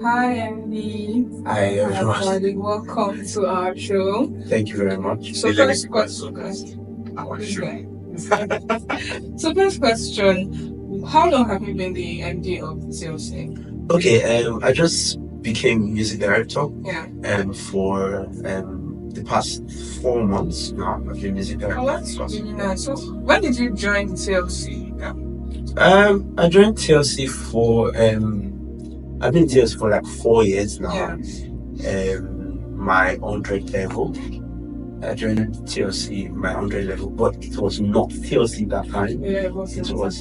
Hi, Andy. Hi, everyone. Everybody, welcome to our show. Thank you very much. So, first question. Our This show. guy. So, first question. How long have you been the MD of TLC? Okay, I just became music director Yeah. for the past 4 months now. I've been music director. Oh, that's really nice. So, when did you join TLC? Yeah. I joined TLC for I've been in TLC for like 4 years now. My 100 level. I joined TLC my 100 level, but it was not TLC that time. Yeah, it was. It was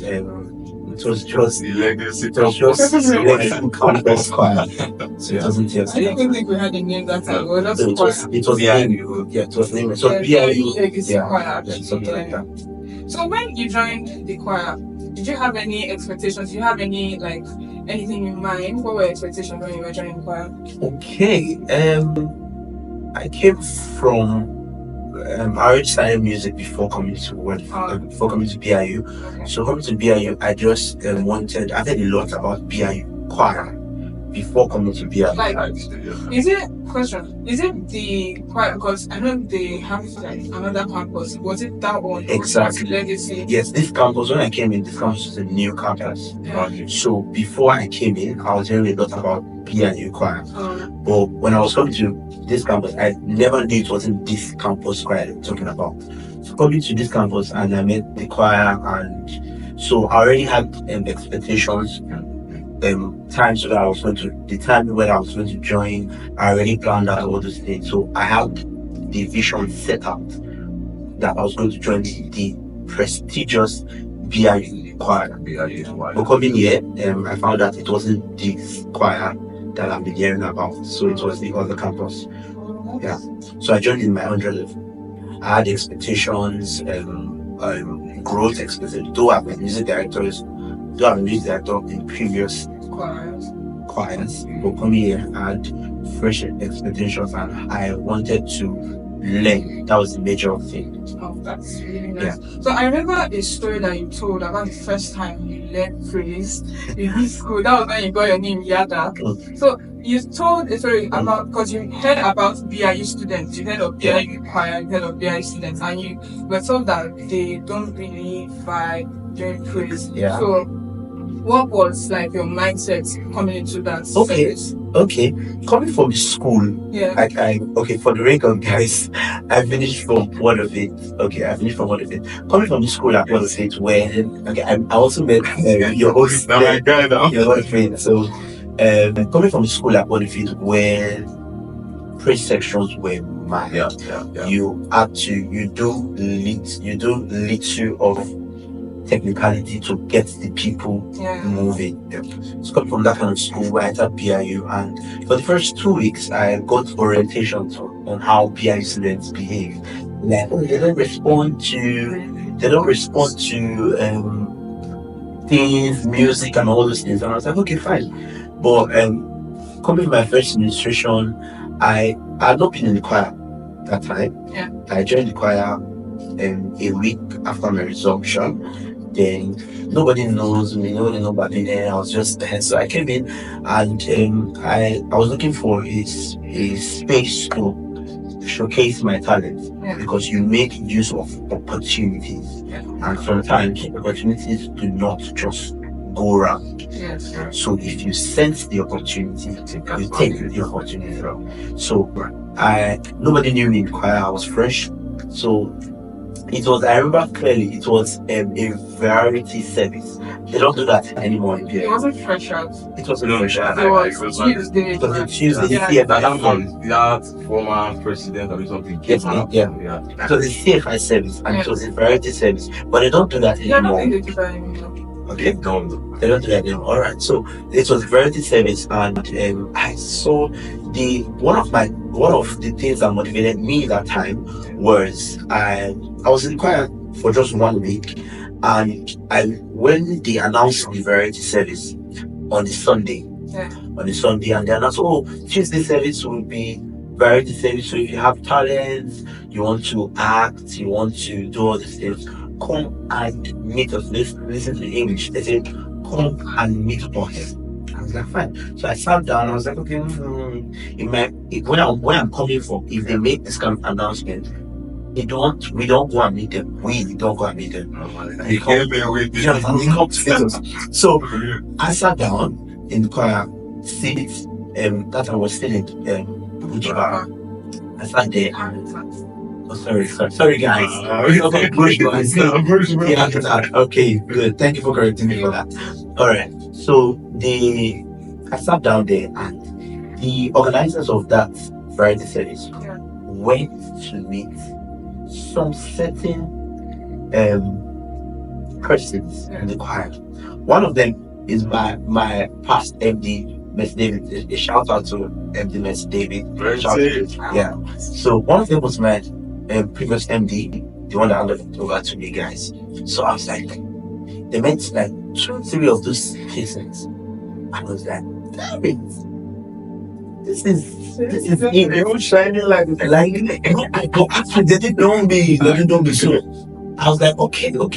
just The legacy it was just legacy campus choir. So it wasn't I TLC. didn't even think we had a name that time. Well, that's So it was BIU. yeah, it was named. It was Yeah, BIU. Legacy Yeah, Choir, yeah, actually. something like Yeah. that. So, when you joined the choir, did you have any expectations? Did you have any, anything in mind? What were your expectations when you were joining the choir? Okay. I came from I already started music before coming to before coming to BIU. Okay. So coming to BIU, I just I heard a lot about BIU choir before coming to BIU. Is it the choir? Because I know they have another campus. Was it that one? Exactly. Legacy. Yes, this campus, when I came in, this campus was a new campus. So before I came in, I was hearing a lot about BIU choir. But when I was coming to this campus, I never knew it wasn't this campus choir they were talking about. So coming to this campus and I met the choir, and so I already had expectations. Times that I was going to the time when I was going to join, I already planned out all those things. So I had the vision set out that I was going to join the prestigious BIU choir. But coming here, I found that it wasn't this choir that I've been hearing about. So it was the other campus. Yeah. So I joined in my 100 level. I had expectations, growth expectations. Though I'm a music director in previous choirs, but coming here, I had fresh expectations and I wanted to learn. That was the major thing. Oh, that's really nice. Yeah. So I remember a story that you told about the first time you learned praise in school. That was when you got your name Yada. So you told a story about, because you heard about BIU students, you heard of BIU choir, you heard of BIU students, and you were told that they don't really vibe during praise. Yeah. So what was your mindset coming into that service? Okay. Coming from the school, Yeah. For the record, guys, I finished from one of it. Okay, I finished from one of it. Coming from the school at one of it, when I also met your host. Now my guy now. Your one friend. So, coming from the school at one of it, where praise sections were mad. Yeah. You do little of technicality to get the people moving. So coming from that kind of school where I entered BIU, and for the first 2 weeks I got orientations on how BIU students behave. Like they don't respond to things, music and all those things. And I was like, okay, fine. But coming to my first administration, I had not been in the choir that time. Yeah. I joined the choir a week after my resumption. Then nobody knows me, nobody knows Babine. I was just there. So I came in and I was looking for a space to showcase my talent, because you make use of opportunities. And sometimes opportunities do not just go around. Yes. So if you sense the opportunity, you take the opportunity. So nobody knew me in choir. I was fresh. So I remember clearly, it was a variety service. They don't do that anymore in It wasn't fresh out. It wasn't fresh out. It was Tuesday. It was a Tuesday. Yeah. That former president or something. Yeah. It was a CFI service and it was a variety service. But they don't do that Yeah, I don't anymore. think they do that anymore. Okay, they don't do that anymore. Alright. So it was a variety service, and I saw one of the things that motivated me that time was I was in the choir for just 1 week, and when they announced the variety service on the Sunday, and they announced, Tuesday service will be variety service. So if you have talents, you want to act, you want to do all these things, come and meet us. Listen to the English. They said, come and meet us. I was like, fine. So I sat down. I was like, okay, when I'm coming from, if they make this kind of announcement, we don't go and meet them. We don't go and meet them. They come, they come to meet us. So I sat down in the choir seat, that I was still in Bujiba. I sat there and sorry guys. Okay, good. Thank you for correcting me for that. All right. So I sat down there, and the organizers of that variety service went to meet some certain persons in the choir. One of them is my past MD, Miss David. A shout out to MD Miss David. Yeah. So one of them was my previous MD, the one that handed it over to me guys. So I was like, they met like 2-3 of those persons. I was like, damn it. This is it was shining like actually they didn't know me. They didn't know me. So I was like, okay, good.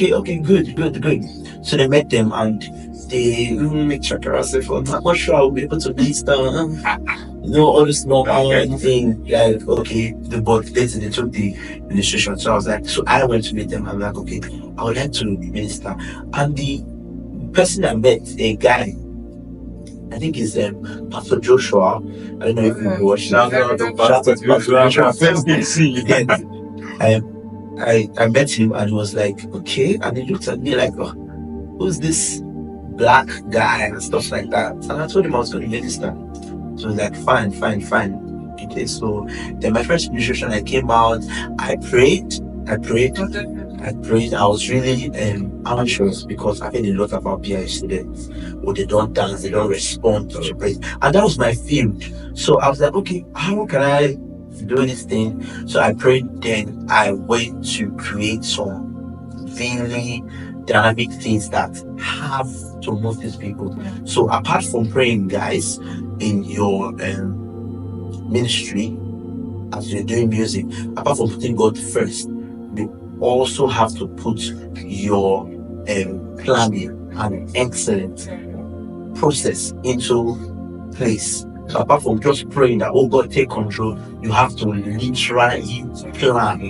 So they met them and they checked her. I said, I'm not sure I'll be able to please them. All this normal thing. Like, okay, but they took the administration. So I was like, so I went to meet them. I'm like, okay, I would like to minister. And the person I met, a guy, I think it's Pastor Joshua. I don't know if you watch. Shout out to Pastor Joshua. I met him and he was like, okay, and he looked at me like, oh, who's this black guy and stuff like that. And I told him I was going to minister. So he was like, fine. Okay, so then my first ministration, I came out, I prayed. I was really anxious because I heard a lot about PI students. They don't dance, they don't respond to praise. And that was my field. So I was like, okay, how can I do this thing? So I prayed, then I went to create some really dynamic things that have to move these people. So apart from praying, guys, in your ministry, as you're doing music, apart from putting God first, you also have to put your planning and excellent process into place. So apart from just praying that, oh God, take control, you have to literally plan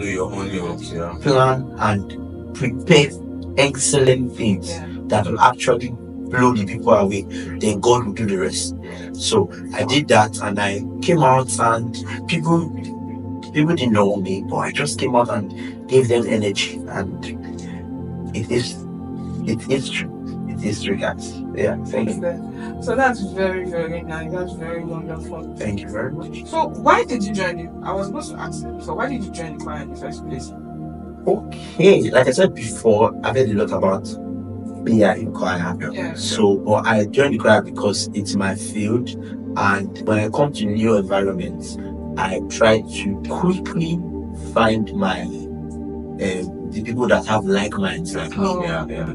and prepare excellent things that will actually blow the people away. Then God will do the rest. So I did that, and I came out, and people didn't know me, but I just came out and gave them energy, and it is true. It is true, guys. Yeah, thank you. So that's very, very nice. That's very wonderful. Thank you very much. So why did you join it? I was supposed to ask you. So why did you join the choir in the first place? Okay, like I said before, I've heard a lot about PI in choir. But I joined the choir because it's my field, and when I come to new environments, I try to quickly find my the people that have like minds like me,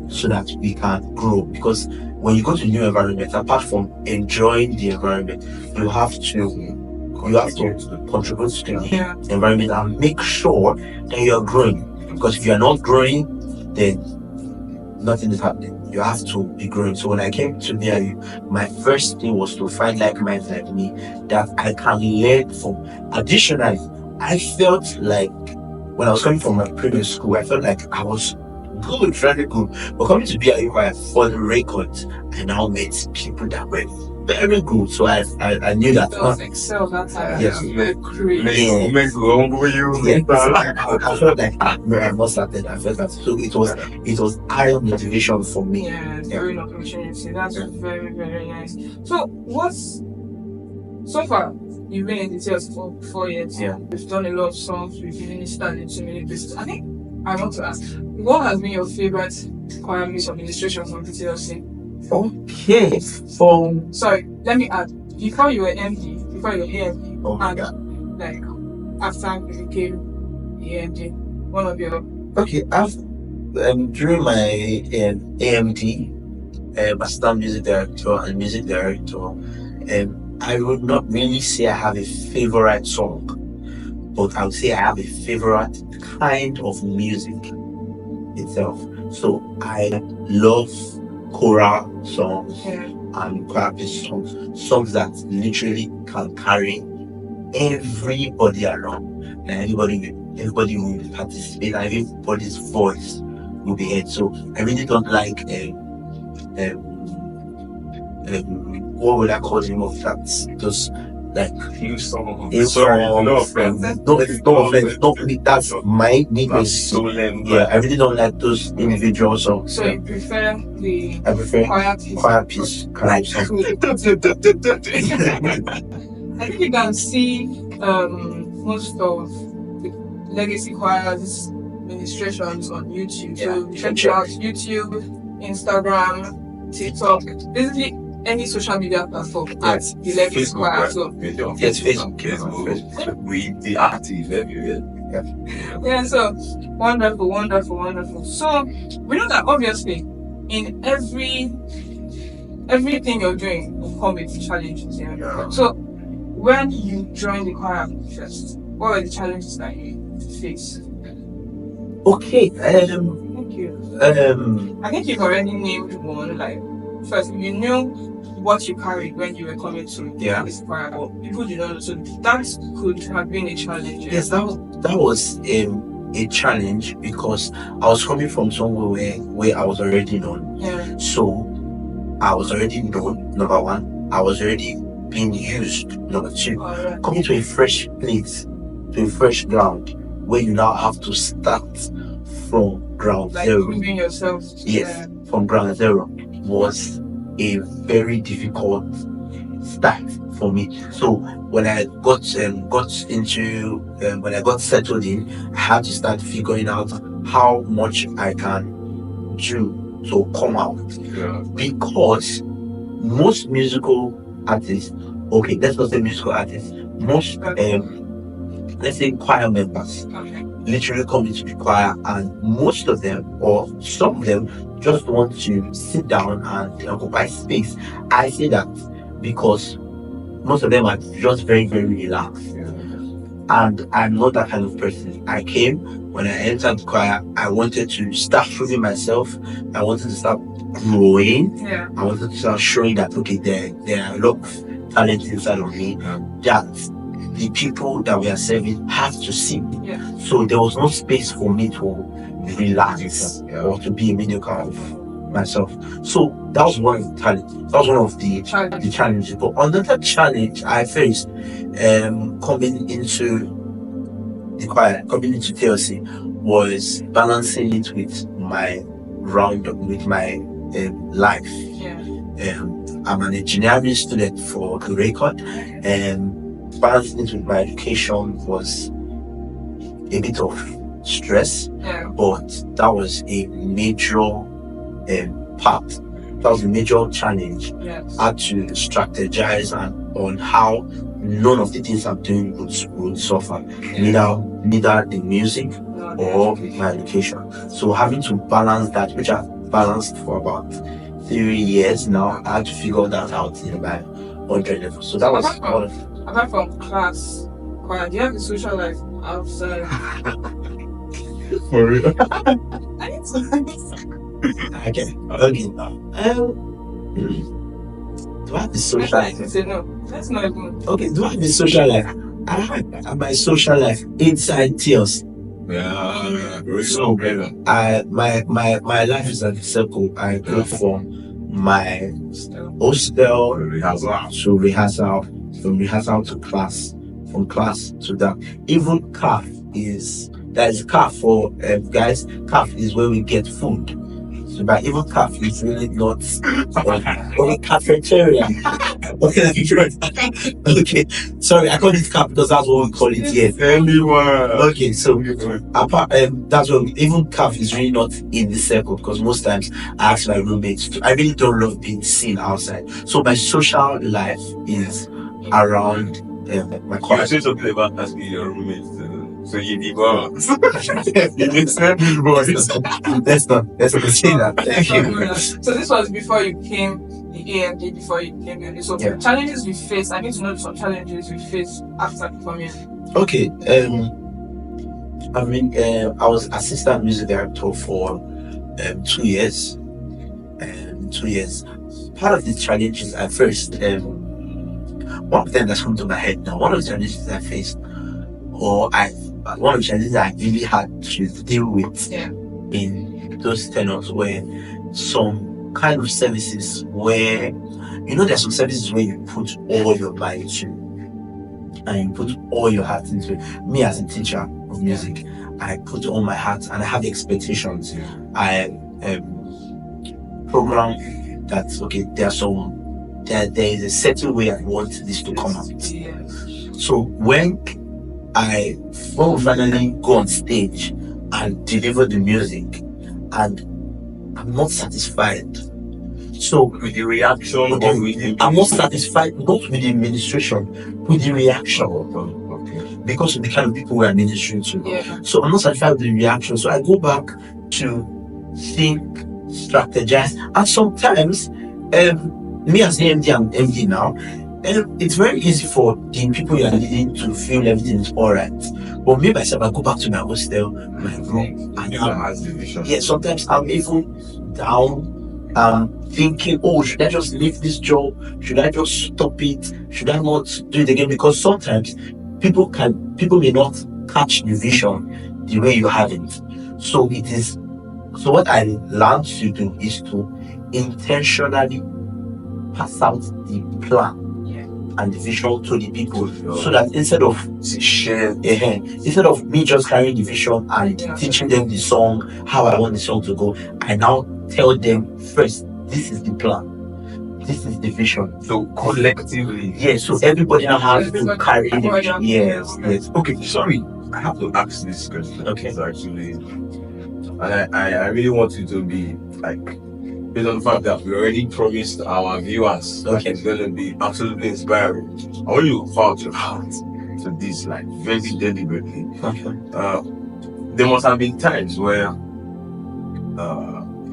so that we can grow. Because when you go to new environment, apart from enjoying the environment, you have to contribute to the environment and make sure that you are growing. Because if you are not growing, then nothing is happening. You have to be growing. So when I came to BIU, my first thing was to find like minds like me that I can learn from. Additionally, I felt like when I was coming from my previous school, I felt like I was good, very good. But coming to BIU, for the record, I now met people that were very good. So I knew that. Excel that time. Yes. I felt like I must have done. I felt that. So it was high motivation for me. Yeah, very opportunity. That's very, very nice. So so far you've been in the theatre for 4 years. Yeah. You've done a lot of songs, we've been ministering in so many places. I think I want to ask, what has been your favorite choir music administration from the TLC? Okay. Sorry, let me add. Before you were MD, before you were AMD, and like after you became AMD, one of your. Okay, during my AMD, assistant music director and music director, I would not really say I have a favorite song, but I would say I have a favorite kind of music itself. So I love choral songs. and choir piece songs that literally can carry everybody along, and everybody will participate, and everybody's voice will be heard. So I really don't like what would I call the name of that? Those like You song. a Sorry, song. no offense. No, it's no offense. No, that's my That's weakness. solemn. Yeah, I really don't like those individual songs. So you prefer the I prefer choir piece? choir piece. I think you can see most of the legacy choirs ministrations on YouTube. So check out YouTube, Instagram, TikTok, basically any social media platform at the legacy choir. So Yes, Facebook. We the active everywhere. yeah, so wonderful. So we know that obviously in everything you're doing will come with challenges. Yeah. So when you joined the choir first, what were the challenges that you faced? Okay. Thank you. I think you've already named one. Like first, you knew what you carried when you were coming to this choir, but people did not know. So that could have been a challenge. Yes, that was a challenge because I was coming from somewhere where I was already known. Yeah. So I was already known. Number one, I was already being used. Number two, coming to a fresh place, to a fresh ground where you now have to start from ground zero. Proving yourself. Yes, from ground zero was a very difficult start for me. So when I got settled in, I had to start figuring out how much I can do to come out. Yeah. Because most musical artists, okay, let's not say musical artists, most let's say choir members literally come into the choir, and most of them or some of them just want to sit down and occupy space. I say that because most of them are just very, very relaxed. Yeah. And I'm not that kind of person. When I entered the choir, I wanted to start proving myself. I wanted to start growing. Yeah. I wanted to start showing that, okay, there are a lot of talent inside of me that the people that we are serving have to see. Yeah. So there was no space for me to relax or to be a mediocre of myself. So that was one of the challenges. That was one of the challenges. But another challenge I faced coming into the choir, coming into TLC, was balancing it with my life. Yeah. I'm an engineering student for the record, and balancing it with my education was a bit of stress. Yeah. But that was a major part. That was a major challenge. Yes. I had to strategize on how none of the things I'm doing would suffer, neither the music or my education. So having to balance that, which I've balanced for about 3 years now, I had to figure that out in my 100 level. So that was one of. Apart from class, choir, do you have a social life outside? For real. I need to. Okay. Do I have a social life? No, that's not even. Okay, do I have a social life? I have my social life inside tears. Yeah. So my life is at the circle. I go from my hostel to rehearsal, from rehearsal to class, from class to that. Even CAF there's CAF for guys. CAF is where we get food. So, but even CAF is really not only cafeteria. Okay, sorry, I call it CAF because that's what we call it here. Anyone. Okay, so apart that's what even CAF is really not in the circle, because most times I ask my roommates I really don't love being seen outside. So my social life is around my You choir. say something about asking your roommates. So you need boys. You need seven boys. Let's not say that. Thank you. So this was before you came the AMD, before you came here. So challenges we face. I need to know some challenges we face after performing. Okay. I was assistant music director for 2 years. 2 years. part of the challenges I faced, one of them that's come to my head now, one of the challenges I faced, one of the challenges I really had to deal with in those tenors were some kind of services where, there's some services where you put all your mind to and you put all your heart into it. Me as a teacher of music, I put all my heart and I have expectations. I program that there is a certain way I want this to come out. So when we finally go on stage and deliver the music and I'm not satisfied. So with the reaction, I'm not satisfied, not with the administration, with the reaction. Because of the kind of people we are ministering to. So I'm not satisfied with the reaction. So I go back to think, strategize, and sometimes me as the MD and MD now, it's very easy for the people you are leading to feel everything is alright. But me myself, I go back to my hostel, my room, and sometimes I'm even down. Thinking, should I just leave this job? Should I just stop it? Should I not do it again? Because sometimes people may not catch the vision the way you have it. So what I learned to do is to intentionally pass out the plan and the vision to the people, so that instead of me just carrying the vision and teaching them the song, how I want the song to go, I now tell them first, this is the plan, this is the vision. So collectively, so everybody now has to carry the vision. Yes. Okay, sorry, I have to ask this question. Okay. It's actually, and I really want you to be like, based on the fact that we already promised our viewers that it's going to be absolutely inspiring. I want you to follow your heart to this, like, very deliberately. There must have been times where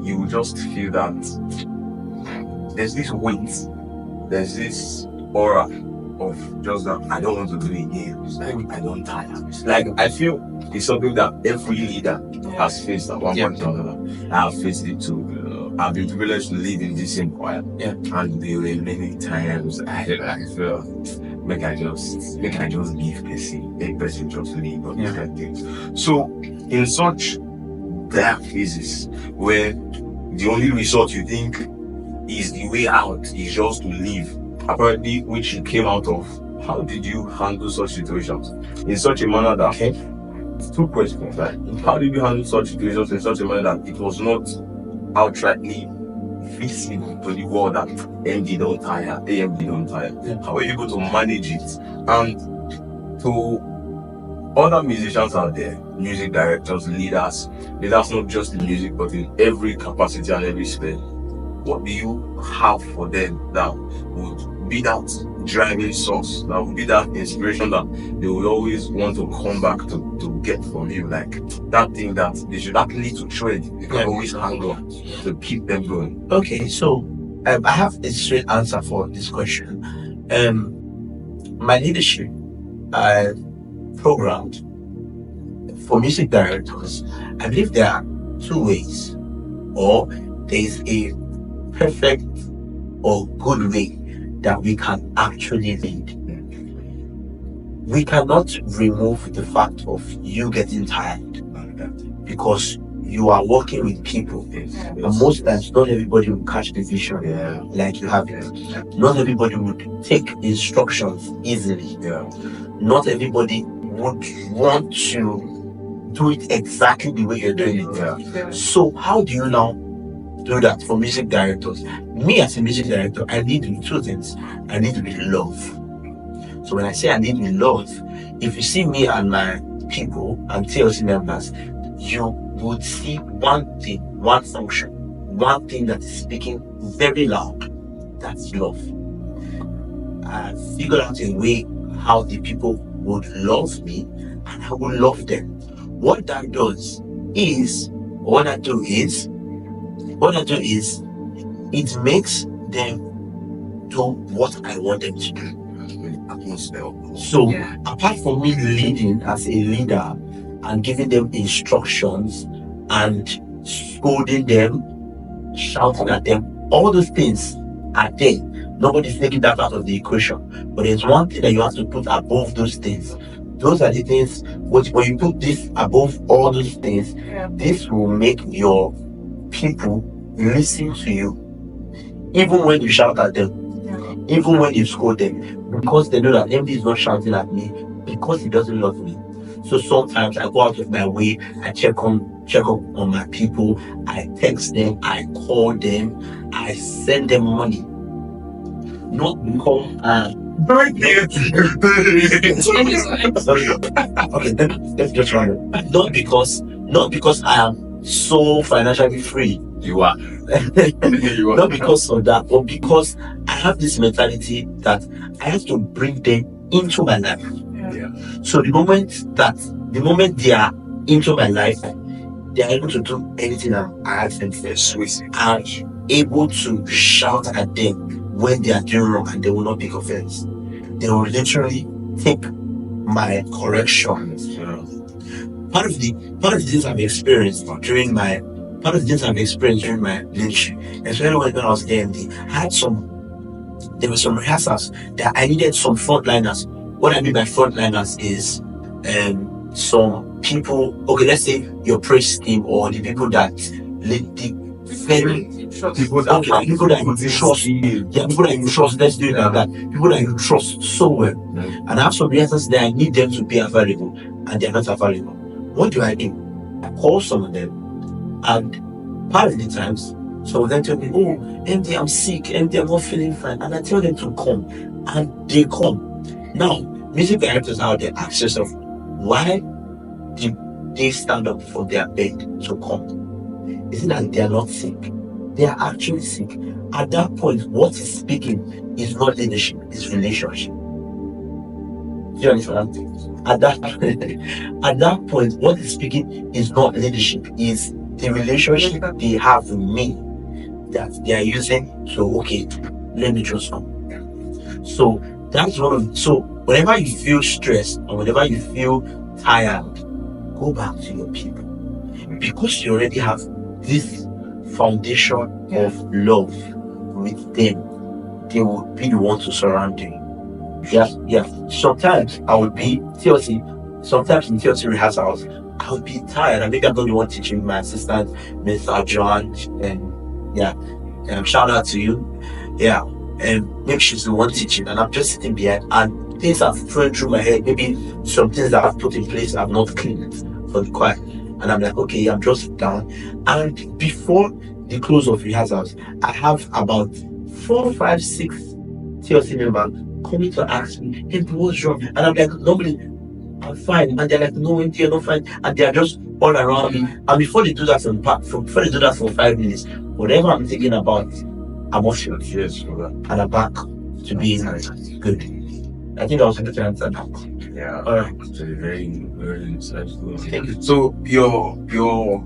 you will just feel that there's this weight, there's this aura of just that I don't want to do it again. It's like I don't tire. Like, I feel it's something that every leader has faced at one point or another. I have faced it too. I've been privileged to live in this same choir, and there were many times I feel make I just leave a person just leave or these kind of things. So in such dark phases where the only resort you think is the way out is just to leave, apparently which you came out of, how did you handle such situations in such a manner that two questions, right? How did you handle such situations in such a manner that it was not outrightly visible to the world that MD don't tire, AMD don't tire? How are you able to manage it? And to other musicians out there, music directors, leaders not just in music but in every capacity and every sphere, what do you have for them that would be that driving source, that would be that inspiration that they will always want to come back to get from you, like that thing that they should that little thread they can always hang on to keep them going? Okay, so I have a straight answer for this question. My leadership programmed for music directors, I believe there are two ways, or there is a perfect or good way that we can actually lead. We cannot remove the fact of you getting tired because you are working with people, and most times not everybody will catch the vision like you have it. Not everybody would take instructions easily. Not everybody would want to do it exactly the way you're doing it. So how do you now do that for music directors? Me as a music director, I lead with two things. I lead with love. So when I say I lead with love, if you see me and my people and TLC members, you would see one thing, one function, one thing that is speaking very loud. That's love. I figured out a way how the people would love me and I would love them. What that does is, it makes them do what I want them to do. So apart from me leading as a leader and giving them instructions and scolding them, shouting at them, all those things are there. Nobody's taking that out of the equation. But there's one thing that you have to put above those things. Those are the things, when you put this above all those things, this will make your people listen to you. Even when you shout at them, even when you scold them, because they know that MD is not shouting at me because he doesn't love me. So sometimes I go out of my way, I check up on my people, I text them, I call them, I send them money. Not because okay, let's just run it. Not because I am so financially free. You are. Not because of that, but because I have this mentality that I have to bring them into my life. Yeah. So the moment they are into my life, they are able to do anything I ask them for. I'm able to shout at them when they are doing wrong, and they will not take offense. They will literally take my correction. Part of the things I've experienced during my leadership, especially when I was AMD, there were some rehearsals that I needed some frontliners. What I mean by frontliners is some people, okay, let's say your praise team or the people that lead the very people that you trust. Yeah, people that you trust, let's do it like that. People that you trust so well. And I have some rehearsals that I need them to be available and they're not available. What do? I call some of them, and part of the times, some of them tell me, oh, MD, I'm sick, MD, I'm not feeling fine. And I tell them to come, and they come. Now, music directors out there, ask yourself, why did they stand up from their bed to come? Is it that they are not sick? They are actually sick. At that point, what is speaking is not leadership, it's relationship. Do you understand? At that point, what is speaking is not leadership, is the relationship they have with me that they are using. So, okay, let me just come. So that's so whenever you feel stressed or whenever you feel tired, go back to your people, because you already have this foundation of love with them. They will be the one to surround you. Yeah. Sometimes I would be TLC. Sometimes in TLC rehearsals, I would be tired, and maybe I'm not the one teaching. My assistant, Mr. John, and shout out to you. Yeah, and maybe she's the one teaching, and I'm just sitting behind, and things are flowing through my head. Maybe some things that I've put in place I've not cleaned for the choir, and I'm like, okay, I'm just down. And before the close of rehearsals, I have about 4, 5, 6 TLC members coming to ask me, hey, what's wrong? And I'm like, normally I'm fine, and they're like, no, you're not fine, and they're just all around me. And before they do that for 5 minutes, whatever I'm thinking about, I'm off your ears, and I'm back to being good. I think I was able to answer that. Yeah. All right. Very, very insightful. Thank you. So your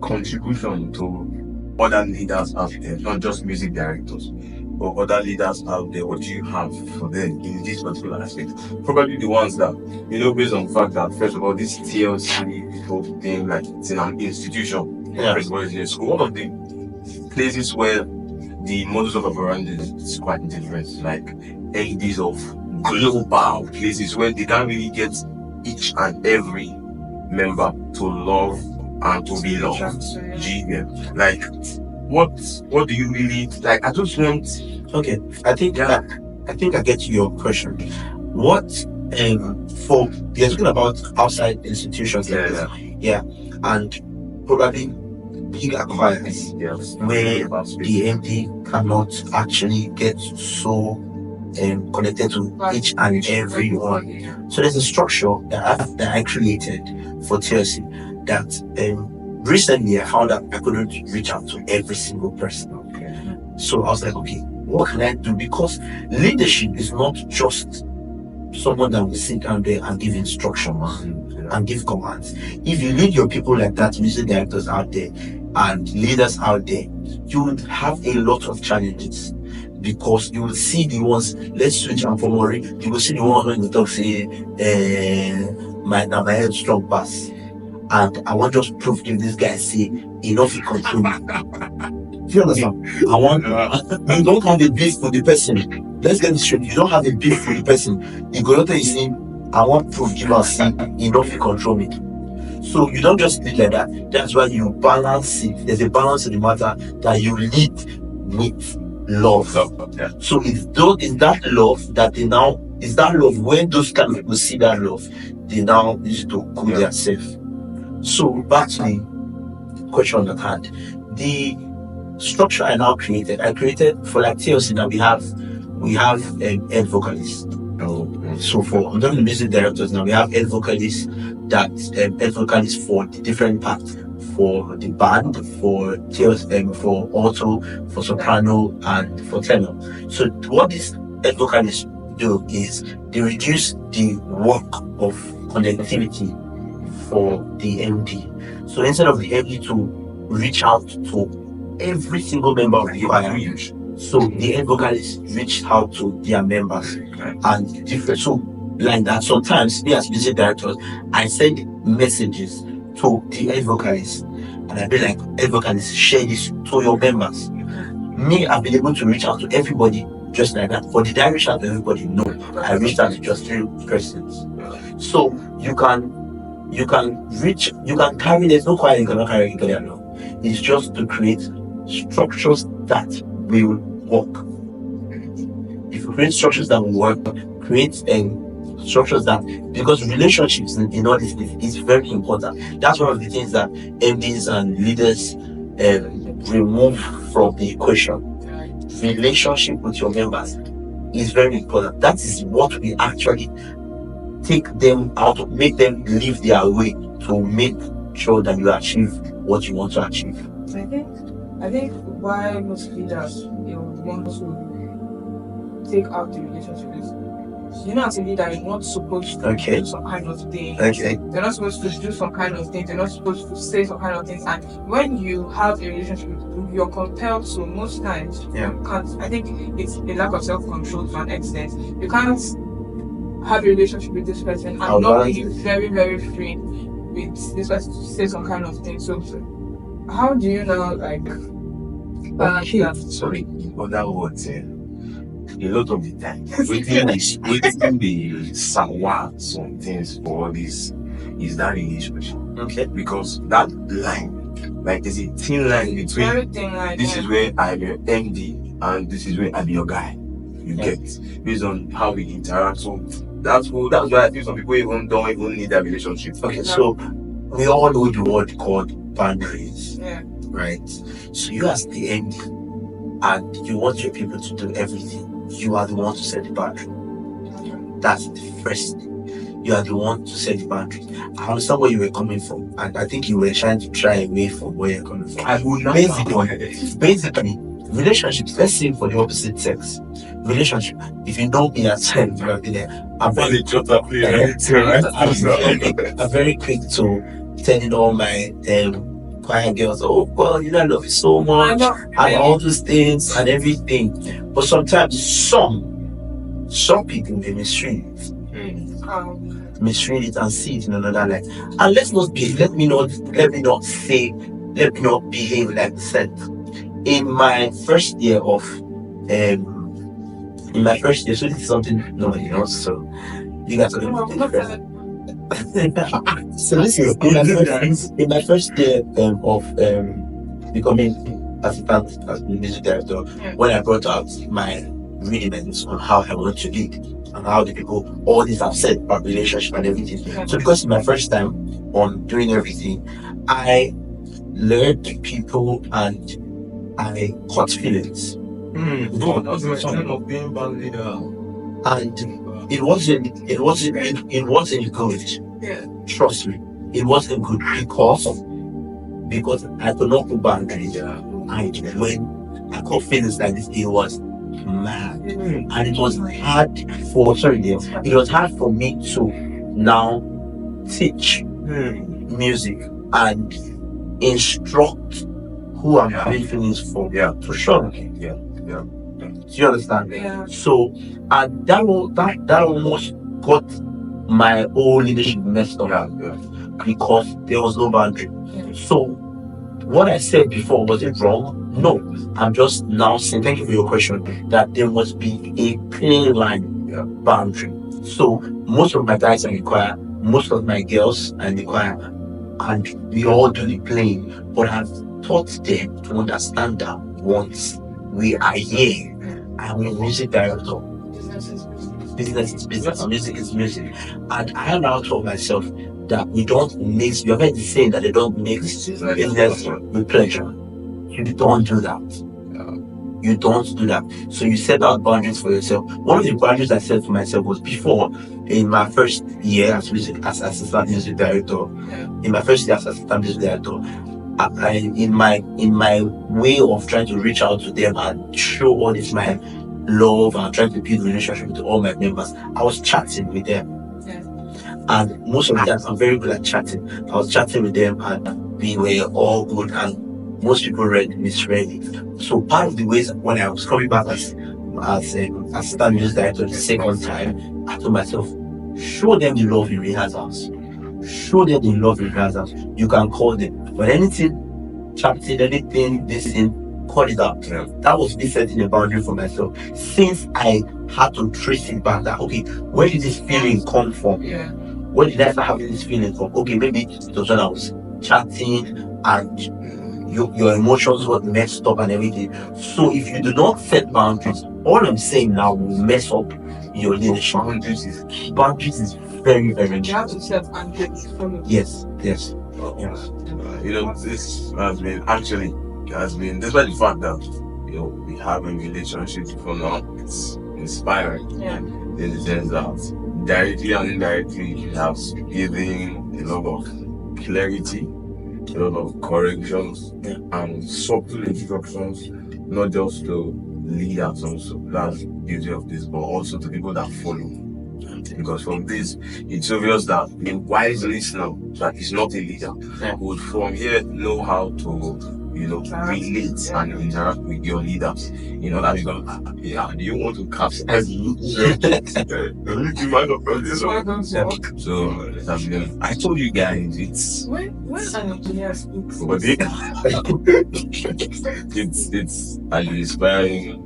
contribution to other leaders out there, not just music directors, but other leaders out there, what do you have for them in this particular aspect? Probably the ones that, based on the fact that, first of all, this TLC whole thing, like, it's in an institution. Yeah. First of all, it's in a school. One of the places where the modus operandi is quite different, like LEDs of global places where they can't really get each and every member to love and to be loved. GM. Like, what do you really like? I just want. Okay, I think I get your question. What for you're talking about outside institutions, yeah, and probably bigger choirs where the MD cannot actually get so connected to each and every one. So there's a structure that I created for TLC that recently I found that I couldn't reach out to every single person. So I was like, okay, what can I do? Because leadership is not just someone that will sit down there and give instructions and give commands. If you lead your people like that, music directors out there and leaders out there, you will have a lot of challenges, because you will see the ones, let's switch and for more, you will see the ones when you talk, say, my head strong pass. And I want just proof if this guy say enough he control me. Do you understand? You don't have a beef with the person. Let's get this straight. You don't have a beef with the person. The Goyota is saying, I want proof, give us see, you don't feel control me. So you don't just lead like that. That's why you balance it. There's a balance in the matter that you lead with love. Yeah. So it's that love that they now, is that love when those kind of people see that love, they now need to cool themselves. So back to the question at hand. The structure I created for like TLC that we have head vocalists. So for I'm talking to music directors now, we have head vocalists head vocalists for the different parts, for the band, for TLC, for alto, for soprano, and for tenor. So what these head vocalists do is they reduce the work of connectivity for the MD. So instead of the MD to reach out to every single member of the choir, so the head vocalists reached out to their members and different. So like that, sometimes me as music directors, I send messages to the head vocalists, and I be like, head vocalists, share this to your members. Me, I've been able to reach out to everybody just like that. But did I reach out to everybody? No, I reached out to just 3 persons. So you can carry, there's no choir you cannot carry anybody along. It's just to create structures that will work. If you create structures that will work, create structures that, because relationships in all this is very important. That's one of the things that MDs and leaders remove from the equation. Relationship with your members is very important. That is what we actually take them out, make them live their way to make sure that you achieve what you want to achieve. I think why most leaders want to take out the relationship is, as a leader, you're not supposed to do some kind of thing. They're not supposed to do some kind of thing. They're not supposed to say some kind of things. And when you have a relationship with people, you're compelled to, most times, you can't. I think it's a lack of self-control to an extent. You can't have a relationship with this person and not be very, very free with this person to say some kind of thing. So how do you now balance that? Sorry, in other words, a lot of the time, waiting the sour some things for all this is that relationship. Okay. Because that line, like there's a thin line between Very thin line, this is where I'm your MD and this is where I'm your guy. You get, based on how we interact. So that's why I feel some people don't even need that relationship. Okay, so we all know the word called boundaries. Yeah. Right? So you as the MD and you want your people to do everything, you are the one to set the boundary. That's the first thing. You are the one to set the boundary. I understand where you were coming from, and I think you were trying to try away from where you're coming from. I would not basically, relationships, let's say for the opposite sex, relationship, if you know me at times, you have been there. I'm very quick to telling all my choir girls, oh well, I love you so much, and all those things and everything. But sometimes some people may misread it and see it in another light. And let me not behave like that. In my first year, so this is something nobody knows, so you guys are going to be different. So this is in my first year of becoming assistant as music director, when I brought out my rudiments on how I want to lead and how the people, all this I've said about relationship and everything. So because it's my first time on doing everything, I learned people and I caught feelings. That's my time of being bad leader. And it wasn't good. Yeah. Trust me, it wasn't good because I could not put boundaries. And when I caught feelings like this, it was mad. And it was hard for me to now teach music and instruct who I'm having feelings for to show me. Do you understand? Yeah. So, and that almost got my whole leadership messed up because there was no boundary. So, what I said before, was it wrong? No, I'm just now saying, thank you for your question, that there must be a clear line boundary. So most of my guys are in the choir, most of my girls are in the choir, and we all do the playing. But I've taught them to understand that once we are here, I'm a music director. Business is business, and music is music. And I have now told myself that we don't mix, you have heard the saying that they don't mix business with pleasure. You don't do that. You don't do that. So you set out boundaries for yourself. One of the boundaries I set for myself was before, in my first year as assistant music director. In my first year as assistant music director, in my way of trying to reach out to them and show all this my love and trying to build relationship with all my members, I was chatting with them. And most of the time, I'm very good at chatting. I was chatting with them, and we were all good. And most people misread it. So part of the ways when I was coming back as assistant music director the second time, I told myself, show them the love in rehearsals. Show them the love in rehearsals. You can call them. But anything, chatting, anything, this thing, call it out. That was me setting a boundary for myself. Since I had to trace it back, that okay, where did this feeling come from? Where did I start having this feeling from? Okay, maybe it was when I was chatting and your emotions were messed up and everything. So if you do not set boundaries, all I'm saying now will mess up your leadership. Boundaries is very, very important. You have to set boundaries. Yes. This has been despite the fact that we have a relationship for now, it's inspiring. In the sense that directly and indirectly it has given a lot of clarity, a lot of corrections, and subtle instructions, not just to leaders also. That's the beauty of this, but also to people that follow. Because from this, it's obvious that a wise listener that is not a leader would from here know how to relate and interact with your leaders. That because do you want to capsize you? So I told you guys it's when an engineer speaks, it's an inspiring.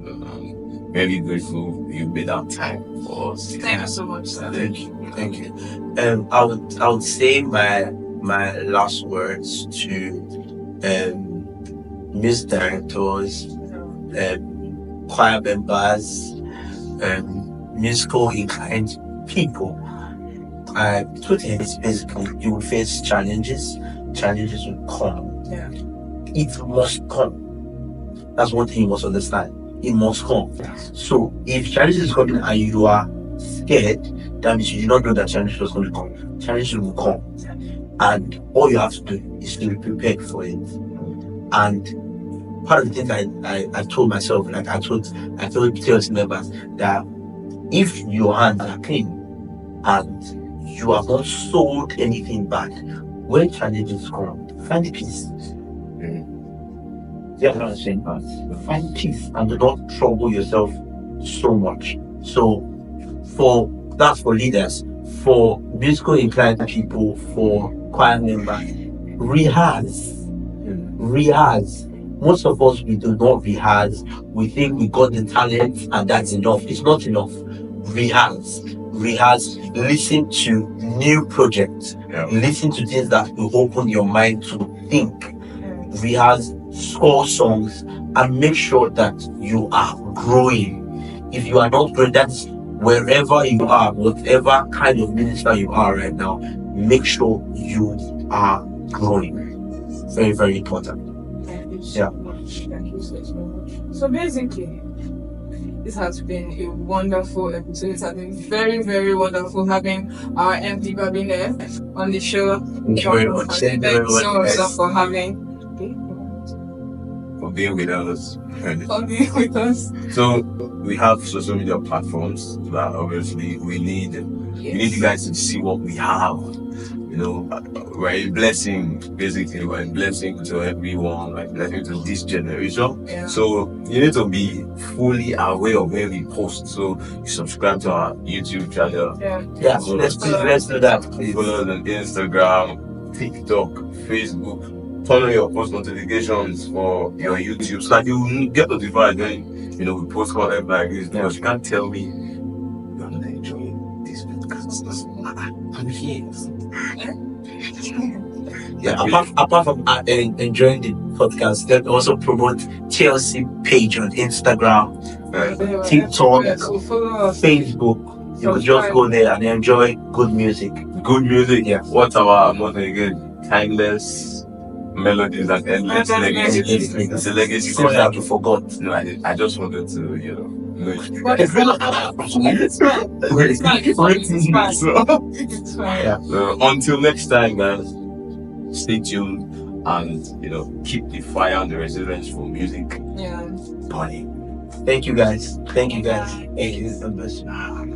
Very grateful you made that time for us. Thank you so much, sir. Thank you. I would say my last words to music directors, choir members, musical inclined people. Truth is basically you will face challenges. Challenges will come. It must come. That's one thing you must understand. It must come. So if challenges is coming and you are scared, that means you do not know that challenges is going to come. Challenges will come. And all you have to do is to be prepared for it. And part of the things I told myself, like I told TLC members, that if your hands are clean and you have not sold anything bad, when challenges come, find peace. Find peace and do not trouble yourself so much. So that's for leaders, for musical inclined people, for choir members, rehearse. Most of us, we do not rehearse. We think we got the talent and that's enough. It's not enough. Rehearse. Listen to new projects. Listen to things that will open your mind to think. Rehearse, score songs, and make sure that you are growing. If you are not growing, that's wherever you are, whatever kind of minister you are right now, make sure you are growing. Very, very important. Thank you so much. So basically, this has been a wonderful episode. It has been very, very wonderful having our MD Babine on the show. Thank you very much. Thank you so much for having. For being with us. So we have social media platforms that obviously we need you guys to see what we have. We're a blessing, basically. We're a blessing to everyone, like blessing to this generation. So you need to be fully aware of where we post. So you subscribe to our YouTube channel. Let's do that. Please follow us on Instagram, TikTok, Facebook. turn on your post notifications for your YouTube so that you get notified when we post content like this. Because you can't tell me you're not enjoying this podcast. I'm here. Yeah, apart from enjoying the podcast, then also promote TLC page on Instagram, TikTok, Facebook. You could just go there and enjoy good music. Good music. Yeah. What's our motto again? Timeless melodies and endless legacy. It's a legacy. Seems like you forgot. No, I just wanted to, It's fine. It's fine. Yeah. Until next time, guys, stay tuned and keep the fire and the resilience for music Yeah. burning. Thank you guys. Thank you. God bless you.